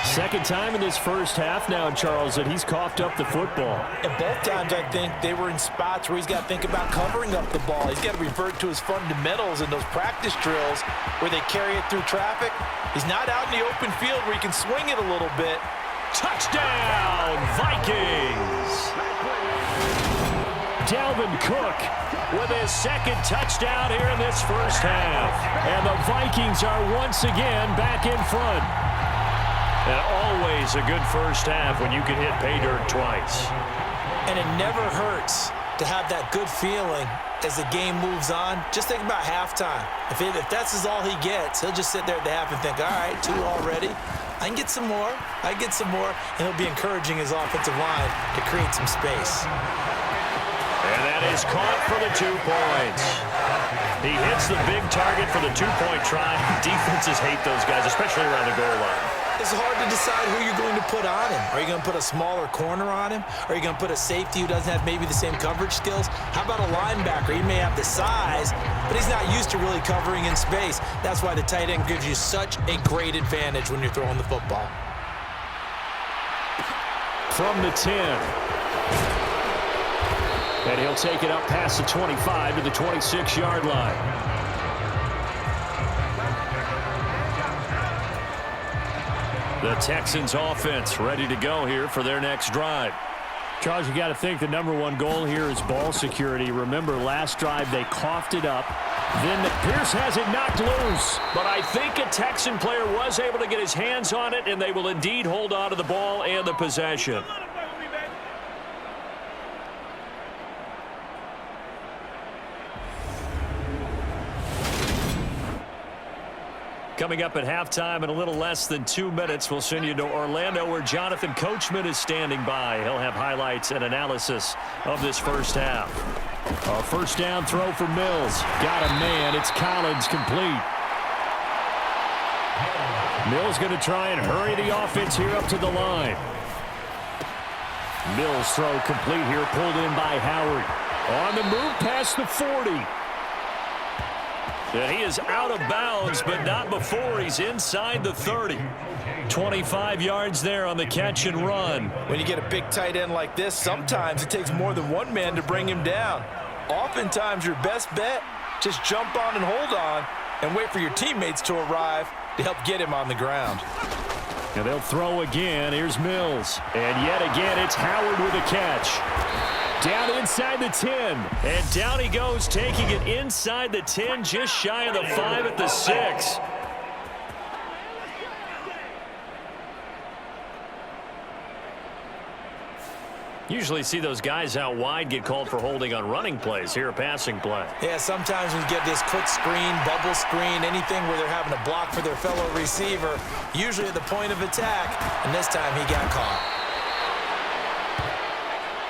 Second time in this first half now, Charles, that he's coughed up the football. And both times, I think, they were in spots where he's got to think about covering up the ball. He's got to revert to his fundamentals in those practice drills where they carry it through traffic. He's not out in the open field where he can swing it a little bit. Touchdown, Vikings! Dalvin Cook with his second touchdown here in this first half. And the Vikings are once again back in front. And always a good first half when you can hit pay dirt twice. And it never hurts to have that good feeling as the game moves on. Just think about halftime. If that's all he gets, he'll just sit there at the half and think, all right, 2 already. I can get some more. I get some more. And he'll be encouraging his offensive line to create some space. And that is caught for the 2 points. He hits the big target for the 2-point try. Defenses hate those guys, especially around the goal line. It's hard to decide who you're going to put on him. Are you going to put a smaller corner on him? Are you going to put a safety who doesn't have maybe the same coverage skills? How about a linebacker? He may have the size, but he's not used to really covering in space. That's why the tight end gives you such a great advantage when you're throwing the football. From the 10. And he'll take it up past the 25 to the 26-yard line. The Texans offense ready to go here for their next drive. Charles, you got to think the #1 goal here is ball security. Remember, last drive they coughed it up. Then Pierce has it knocked loose. But I think a Texan player was able to get his hands on it, and they will indeed hold on to the ball and the possession. Coming up at halftime in a little less than 2 minutes, we'll send you to Orlando where Jonathan Coachman is standing by. He'll have highlights and analysis of this first half. A first down throw for Mills. Got a man. It's Collins complete. Mills going to try and hurry the offense here up to the line. Mills throw complete here, pulled in by Howard. On the move past the 40. And he is out of bounds, but not before he's inside the 30. 25 yards there on the catch and run. When you get a big tight end like this, sometimes it takes more than one man to bring him down. Oftentimes, your best bet, just jump on and hold on and wait for your teammates to arrive to help get him on the ground. And they'll throw again. Here's Mills. And yet again, it's Howard with a catch. Down inside the 10. And down he goes, taking it inside the 10, just shy of the 5 at the 6. Usually see those guys out wide get called for holding on running plays. Here, a passing play. Yeah, sometimes when you get this quick screen, bubble screen, anything where they're having to block for their fellow receiver, usually at the point of attack, and this time he got caught.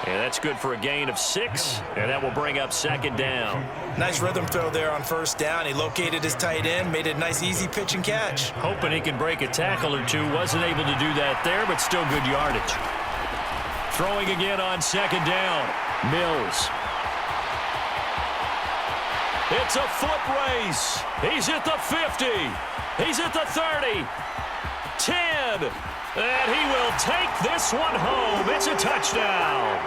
And that's good for a gain of 6, and that will bring up second down. Nice rhythm throw there on first down. He located his tight end, made a nice easy pitch and catch. Hoping he can break a tackle or two. Wasn't able to do that there, but still good yardage. Throwing again on second down. Mills. It's a foot race. He's at the 50. He's at the 30. 10. And he will take this one home. It's a touchdown.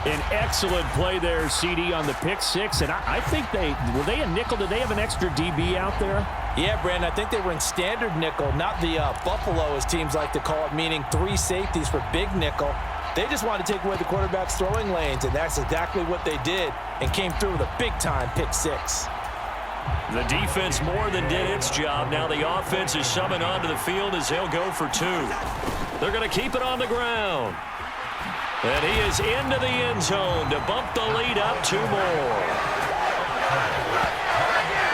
An excellent play there, CD, on the pick six. And I think were they a nickel? Did they have an extra DB out there? Yeah, Brandon, I think they were in standard nickel, not the Buffalo, as teams like to call it, meaning 3 safeties for big nickel. They just wanted to take away the quarterback's throwing lanes, and that's exactly what they did, and came through with a big-time pick six. The defense more than did its job. Now the offense is summoned onto the field as they'll go for 2. They're going to keep it on the ground. And he is into the end zone to bump the lead up 2 more.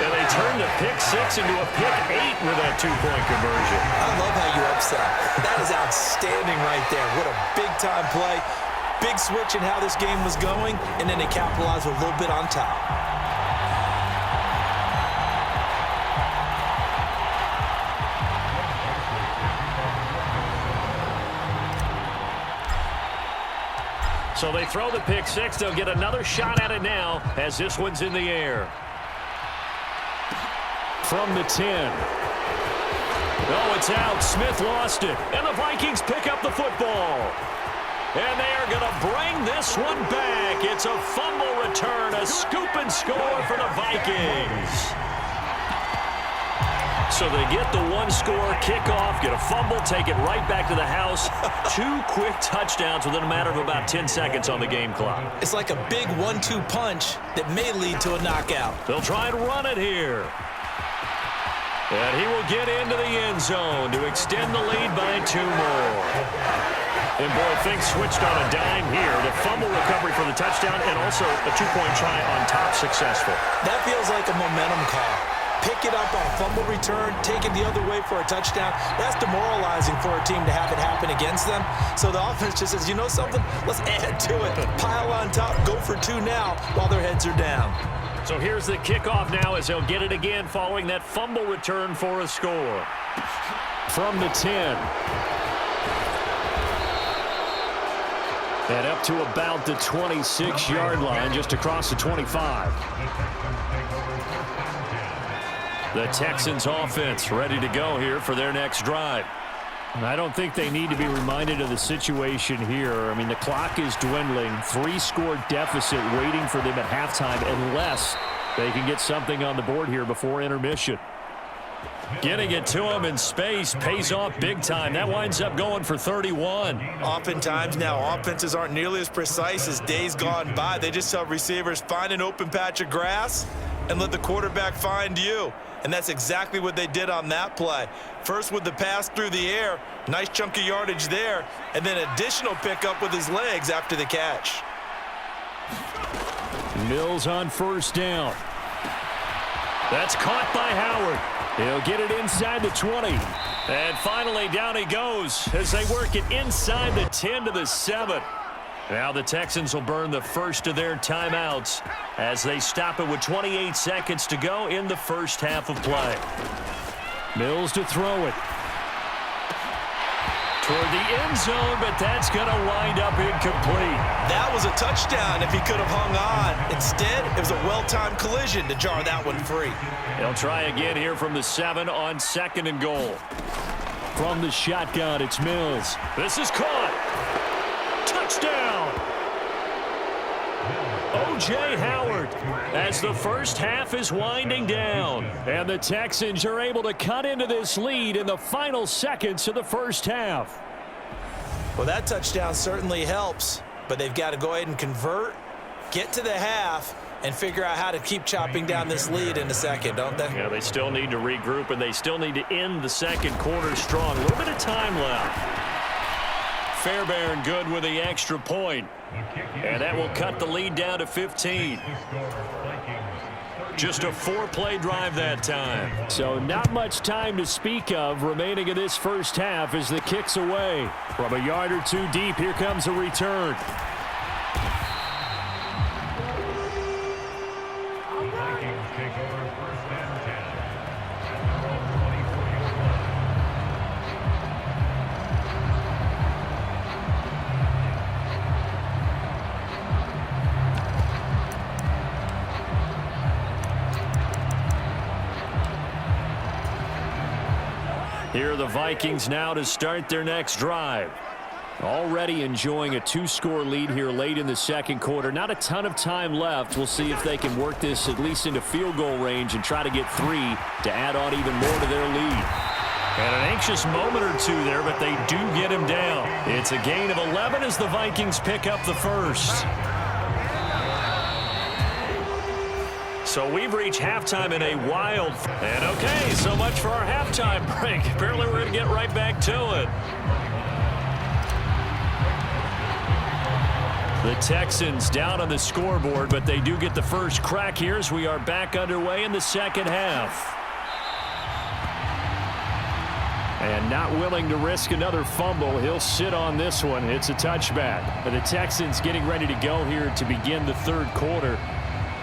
And they turn the pick 6 into a pick 8 with that 2-point conversion. I love how you upset. That is outstanding right there. What a big-time play. Big switch in how this game was going, and then they capitalized with a little bit on top. So they throw the pick 6. They'll get another shot at it now as this one's in the air. from the 10. Oh, it's out. Smith lost it. And the Vikings pick up the football. And they are going to bring this one back. It's a fumble return, a scoop and score for the Vikings. So they get the one-score kickoff, get a fumble, take it right back to the house. 2 quick touchdowns within a matter of about 10 seconds on the game clock. It's like a big 1-2 punch that may lead to a knockout. They'll try and run it here. And he will get into the end zone to extend the lead by 2 more. And, boy, things switched on a dime here. The fumble recovery for the touchdown and also a 2-point try on top successful. That feels like a momentum call. Pick it up on a fumble return, take it the other way for a touchdown. That's demoralizing for a team to have it happen against them. So the offense just says, you know something? Let's add to it. Pile on top, go for 2 now while their heads are down. So here's the kickoff now as they'll get it again following that fumble return for a score. From the 10. And up to about the 26-yard line, just across the 25. The Texans offense ready to go here for their next drive. I don't think they need to be reminded of the situation here. I mean, the clock is dwindling. 3-score deficit waiting for them at halftime unless they can get something on the board here before intermission. Getting it to him in space pays off big time. That winds up going for 31. Oftentimes now, offenses aren't nearly as precise as days gone by. They just tell receivers, find an open patch of grass and let the quarterback find you. And that's exactly what they did on that play. First with the pass through the air, nice chunk of yardage there, and then additional pickup with his legs after the catch. Mills on first down. That's caught by Howard. He'll get it inside the 20. And finally down he goes as they work it inside the 10 to the 7. Now the Texans will burn the first of their timeouts as they stop it with 28 seconds to go in the first half of play. Mills to throw it. Toward the end zone, but that's going to wind up incomplete. That was a touchdown if he could have hung on. Instead, it was a well-timed collision to jar that one free. They'll try again here from the 7 on 2nd and goal. From the shotgun, it's Mills. This is caught. Touchdown! O.J. Howard as the first half is winding down. And the Texans are able to cut into this lead in the final seconds of the first half. Well, that touchdown certainly helps, but they've got to go ahead and convert, get to the half, and figure out how to keep chopping down this lead in the second, don't they? Yeah, they still need to regroup, and they still need to end the second quarter strong. A little bit of time left. Fairbairn good with the extra point. And that will cut the lead down to 15. Just a 4-play drive that time. So not much time to speak of remaining in this first half as the kick's away. From a yard or 2 deep, here comes a return. Here are the Vikings now to start their next drive. Already enjoying a 2-score lead here late in the second quarter. Not a ton of time left. We'll see if they can work this at least into field goal range and try to get 3 to add on even more to their lead. And an anxious moment or 2 there, but they do get him down. It's a gain of 11 as the Vikings pick up the first. So we've reached halftime in a wild. And okay, so much for our halftime break. Apparently we're going to get right back to it. The Texans down on the scoreboard, but they do get the first crack here as we are back underway in the second half. And not willing to risk another fumble, he'll sit on this one. It's a touchback. But the Texans getting ready to go here to begin the third quarter.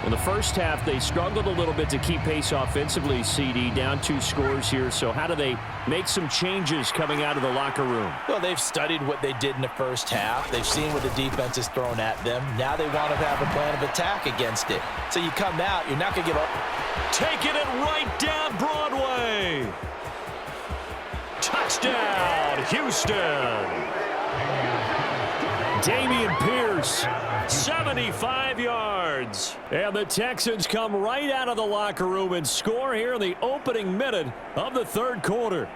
In the first half, they struggled a little bit to keep pace offensively, CD, down 2 scores here. So how do they make some changes coming out of the locker room? Well, they've studied what they did in the first half. They've seen what the defense has thrown at them. Now they want to have a plan of attack against it. So you come out, you're not going to give up. Taking it right down broad. Touchdown, Houston. Dameon Pierce, 75 yards. And the Texans come right out of the locker room and score here in the opening minute of the third quarter.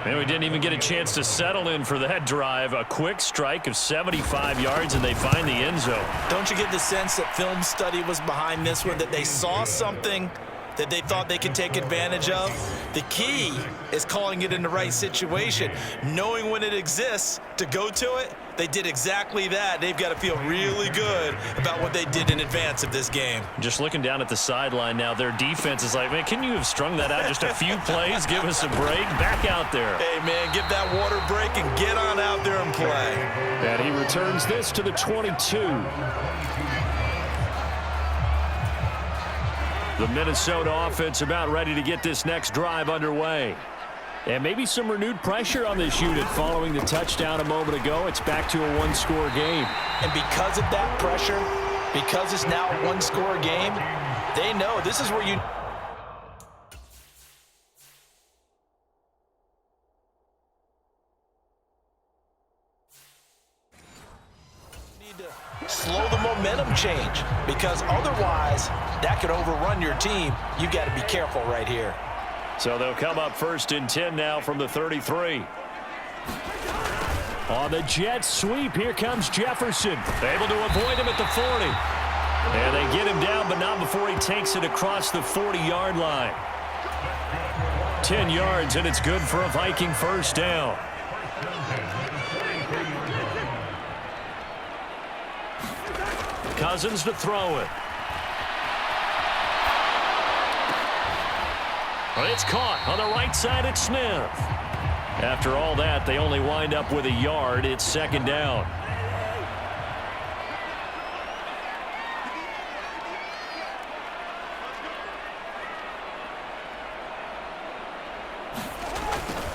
And we didn't even get a chance to settle in for that drive. A quick strike of 75 yards, and they find the end zone. Don't you get the sense that film study was behind this one, that they saw something that they thought they could take advantage of? The key is calling it in the right situation, knowing when it exists to go to it. They did exactly that. They've got to feel really good about what they did in advance of this game. Just looking down at the sideline now, their defense is like, man, can you have strung that out just a few plays? Give us a break. Back out there. Hey, man, give that water break and get on out there and play. And he returns this to the 22. The Minnesota offense about ready to get this next drive underway. And maybe some renewed pressure on this unit following the touchdown a moment ago. It's back to a one-score game. And because of that pressure, because it's now a one-score game, they know this is where you need to slow the momentum change, because otherwise that could overrun your team. You've got to be careful right here. So they'll come up 1st and 10 now from the 33. On the jet sweep, here comes Jefferson. Able to avoid him at the 40. And they get him down, but not before he takes it across the 40-yard line. 10 yards, and it's good for a Viking first down. Cousins to throw it. It's caught on the right side at Smith. After all that, they only wind up with a yard. It's second down.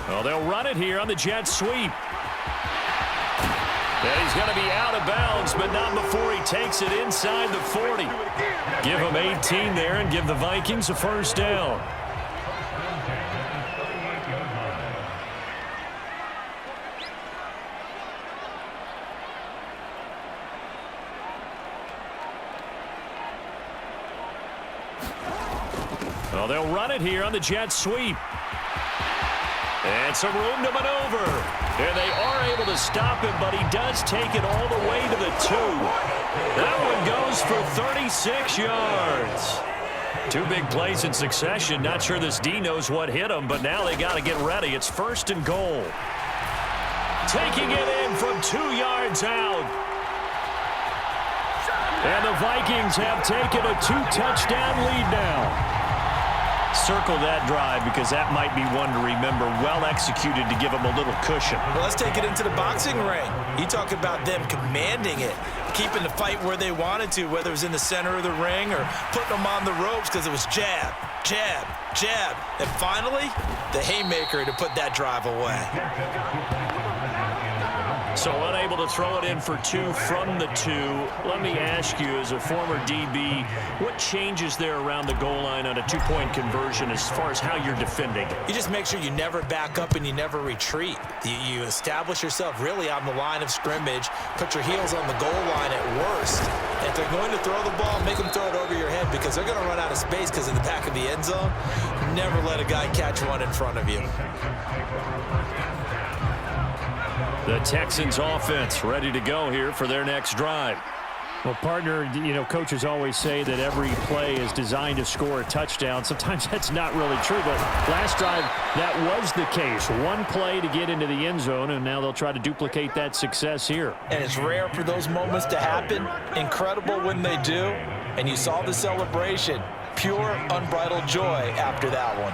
Well, they'll run it here on the jet sweep. And he's going to be out of bounds, but not before he takes it inside the 40. Give him 18 there and give the Vikings a first down. Well, they'll run it here on the jet sweep. And some room to maneuver. And they are able to stop him, but he does take it all the way to the 2. That one goes for 36 yards. 2 big plays in succession. Not sure this D knows what hit him, but now they got to get ready. It's 1st and goal. Taking it in from 2 yards out. And the Vikings have taken a 2-touchdown lead now. Circle that drive, because that might be one to remember. Well executed to give them a little cushion. Well, let's take it into the boxing ring. You talk about them commanding it, keeping the fight where they wanted to, whether it was in the center of the ring or putting them on the ropes, because it was jab, jab, jab. And finally, the haymaker to put that drive away. So unable to throw it in for 2 from the 2. Let me ask you, as a former DB, what changes there around the goal line on a 2-point conversion as far as how you're defending? You just make sure you never back up and you never retreat. You establish yourself really on the line of scrimmage, put your heels on the goal line at worst. If they're going to throw the ball, make them throw it over your head, because they're going to run out of space because of the back of the end zone. Never let a guy catch one in front of you. The Texans offense ready to go here for their next drive. Well, partner, you know, coaches always say that every play is designed to score a touchdown. Sometimes that's not really true, but last drive, that was the case. 1 play to get into the end zone, and now they'll try to duplicate that success here. And it's rare for those moments to happen. Incredible when they do. And you saw the celebration. Pure, unbridled joy after that one.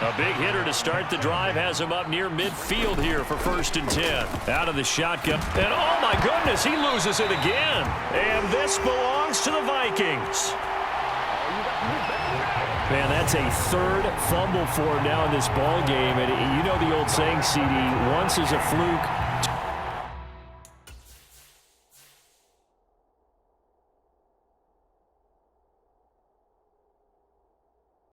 A big hitter to start the drive has him up near midfield here for 1st and 10. Out of the shotgun. And oh my goodness, he loses it again. And this belongs to the Vikings. Man, that's a 3rd fumble for him now in this ball game. And you know the old saying, CD, once is a fluke,